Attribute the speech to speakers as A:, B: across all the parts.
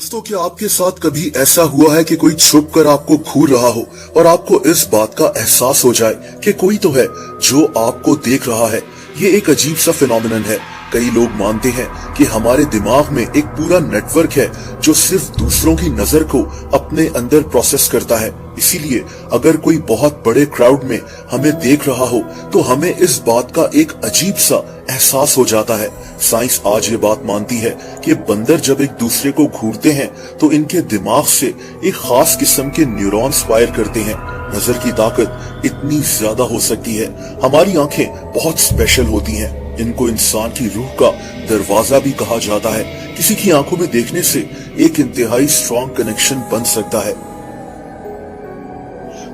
A: दोस्तों, क्या आपके साथ कभी ऐसा हुआ है कि कोई छुप कर आपको घूर रहा हो और आपको इस बात का एहसास हो जाए कि कोई तो है जो आपको देख रहा है। ये एक अजीब सा फिनोमिनन है। कई लोग मानते हैं कि हमारे दिमाग में एक पूरा नेटवर्क है जो सिर्फ दूसरों की नजर को अपने अंदर प्रोसेस करता है। इसीलिए अगर कोई बहुत बड़े क्राउड में हमें देख रहा हो तो हमें इस बात का एक अजीब सा एहसास हो जाता है। साइंस आज ये बात मानती है कि बंदर जब एक दूसरे को घूरते हैं तो इनके दिमाग से एक खास किस्म के न्यूरॉन्स फायर करते हैं। नजर की ताकत इतनी ज्यादा हो सकती है। हमारी आंखें बहुत स्पेशल होती हैं। इनको इंसान की रूह का दरवाजा भी कहा जाता है। किसी की आंखों में देखने से एक इंतहाई स्ट्रॉन्ग कनेक्शन बन सकता है।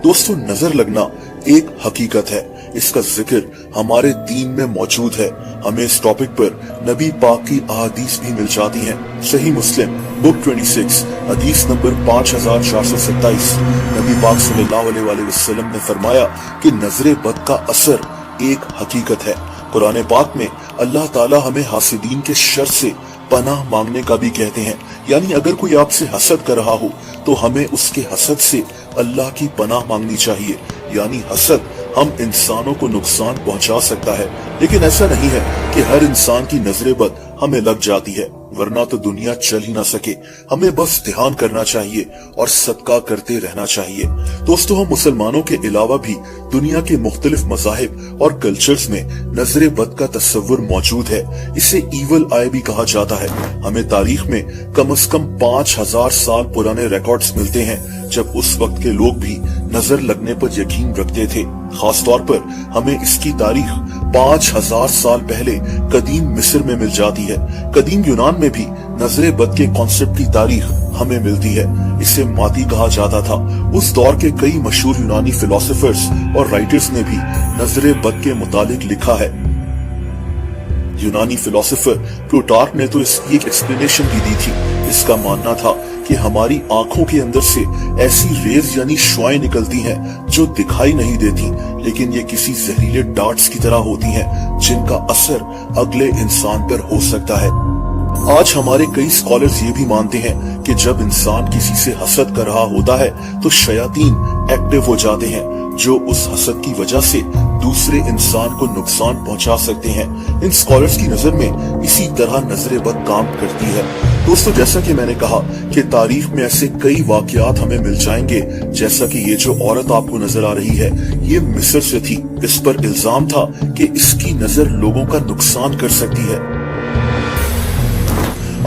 A: दोस्तों, नजर लगना एक हकीकत है। इसका जिक्र हमारे दीन में मौजूद है। हमें इस टॉपिक पर नबी पाक की अहादीस भी मिल जाती हैं। सही मुस्लिम बुक 26 हदीस नंबर 5427 नबी पाक सल्लल्लाहु अलैहि वसल्लम ने फरमाया कि नजरे बद का असर एक हकीकत है। कुरान पाक में अल्लाह ताला हमें हासिदीन के शर से पनाह मांगने का भी कहते हैं। यानी अगर कोई आपसे हसद कर रहा हो तो हमें उसके हसद से अल्लाह की पनाह मांगनी चाहिए। यानी हसद हम इंसानों को नुकसान पहुंचा सकता है, लेकिन ऐसा नहीं है कि हर इंसान की नजरे बद हमें लग जाती है, वरना तो दुनिया चल ही ना सके। हमें बस ध्यान करना चाहिए और सदका करते रहना चाहिए। दोस्तों, हम मुसलमानों के अलावा भी दुनिया के मुख्तलिफ मज़ाहिब और कल्चर्स में नजरे बद का तस्वुर मौजूद है। इसे ईवल आई भी कहा जाता है। हमें तारीख में कम से कम 5000 साल पुराने रिकॉर्ड्स मिलते हैं जब उस वक्त के लोग भी नजर लगने पर यकीन रखते थे। खास तौर पर हमें इसकी तारीख 5000 साल पहले कदीम मिस्र में मिल जाती है। कदीम यूनान में भी नजरे बद के कॉन्सेप्ट की तारीख हमें मिलती है। इसे माती कहा जाता था। उस दौर के कई मशहूर यूनानी फिलोसोफर्स और राइटर्स ने भी नजरे बद के मुतालिक लिखा है। यूनानी फिलोसोफर प्लूटार्क ने तो इसकी एक एक्सप्लेनेशन भी दी थी। इसका मानना था कि हमारी आंखों के अंदर से ऐसी रेज यानी शुआएं निकलती हैं जो दिखाई नहीं देती, लेकिन ये किसी जहरीले डार्ट्स की तरह होती हैं जिनका असर अगले इंसान पर हो सकता है। आज हमारे कई स्कॉलर्स ये भी मानते हैं कि जब इंसान किसी से हसद कर रहा होता है तो शयातीन एक्टिव हो जाते हैं जो उस हसद की वजह से दूसरे इंसान को नुकसान पहुंचा सकते हैं। इन स्कॉलर्स की नजर में इसी तरह नजरे बद काम करती है। दोस्तों, जैसा कि मैंने कहा कि तारीख में ऐसे कई वाकयात हमें मिल जाएंगे, जैसा कि ये जो औरत आपको नजर आ रही है ये मिस्र से थी। इस पर इल्जाम था कि इसकी नजर लोगों का नुकसान कर सकती है।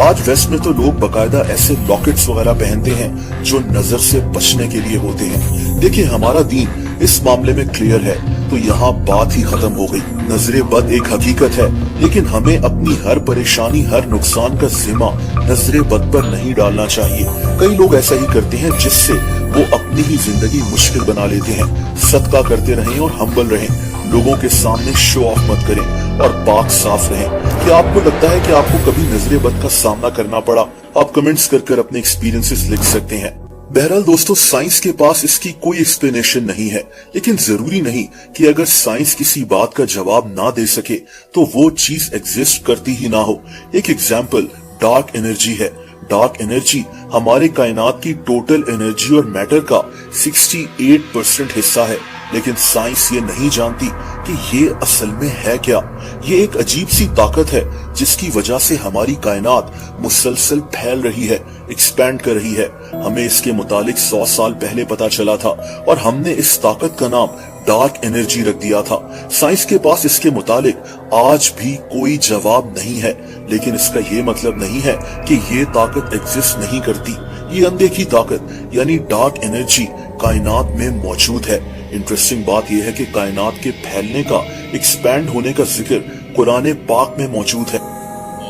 A: आज वेस्ट में तो लोग बकायदा ऐसे लॉकेट्स वगैरह पहनते हैं जो नजर से बचने के लिए होते हैं। देखिए, हमारा दीन इस मामले में क्लियर है, तो यहाँ बात ही खत्म हो गई। नजरे बद एक हकीकत है, लेकिन हमें अपनी हर परेशानी, हर नुकसान का जिम्मा नजरे बद पर नहीं डालना चाहिए। कई लोग ऐसा ही करते हैं जिससे वो अपनी ही जिंदगी मुश्किल बना लेते हैं। सदका करते रहें और हम्बल रहें। लोगों के सामने शो ऑफ मत करें और पाक साफ रहें। क्या आपको लगता है कि आपको कभी नजरे बद का सामना करना पड़ा? आप कमेंट्स कर अपने एक्सपीरियंसेस लिख सकते हैं। बहरहाल दोस्तों, साइंस के पास इसकी कोई एक्सप्लेनेशन नहीं है, लेकिन जरूरी नहीं कि अगर साइंस किसी बात का जवाब ना दे सके तो वो चीज एग्जिस्ट करती ही ना हो। एक एग्जाम्पल डार्क एनर्जी है। डार्क एनर्जी हमारे कायनात की टोटल एनर्जी और मैटर का 68% हिस्सा है, लेकिन साइंस ये नहीं जानती कि ये असल में है क्या। ये एक अजीब सी ताकत है जिसकी वजह से हमारी कायनात मुसलसल फैल रही है, एक्सपैंड कर रही है। हमें इसके मुतालिक 100 साल पहले पता चला था और हमने इस ताकत का नाम डार्क एनर्जी रख दिया था। साइंस के पास इसके मुतालिक आज भी कोई जवाब नहीं है, लेकिन इसका ये मतलब नहीं है कि ये ताकत एग्जिस्ट नहीं करती। ये अनदेखी ताकत यानी डार्क एनर्जी कायनात में मौजूद है। इंटरेस्टिंग बात यह है कि कायनात के फैलने का, एक्सपैंड होने का जिक्र कुरान पाक में मौजूद है।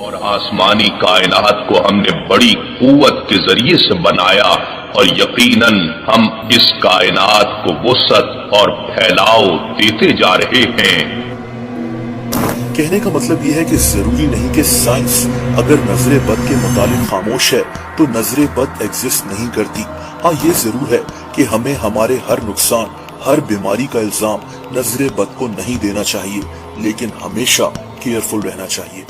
B: और आसमानी कायनात को हमने बड़ी कुव्वत के जरिए से बनाया और यकीनन हम इस कायनात को वुसअत और फैलाव देते जा रहे हैं।
A: कहने का मतलब यह है कि जरूरी नहीं कि साइंस अगर नजरे बद के मुतालिक खामोश है तो नजरे बद एग्जिस्ट नहीं करती। हाँ, ये जरूर है कि हमें हमारे हर नुकसान, हर बीमारी का इल्जाम नजरे बद को नहीं देना चाहिए, लेकिन हमेशा केयरफुल रहना चाहिए।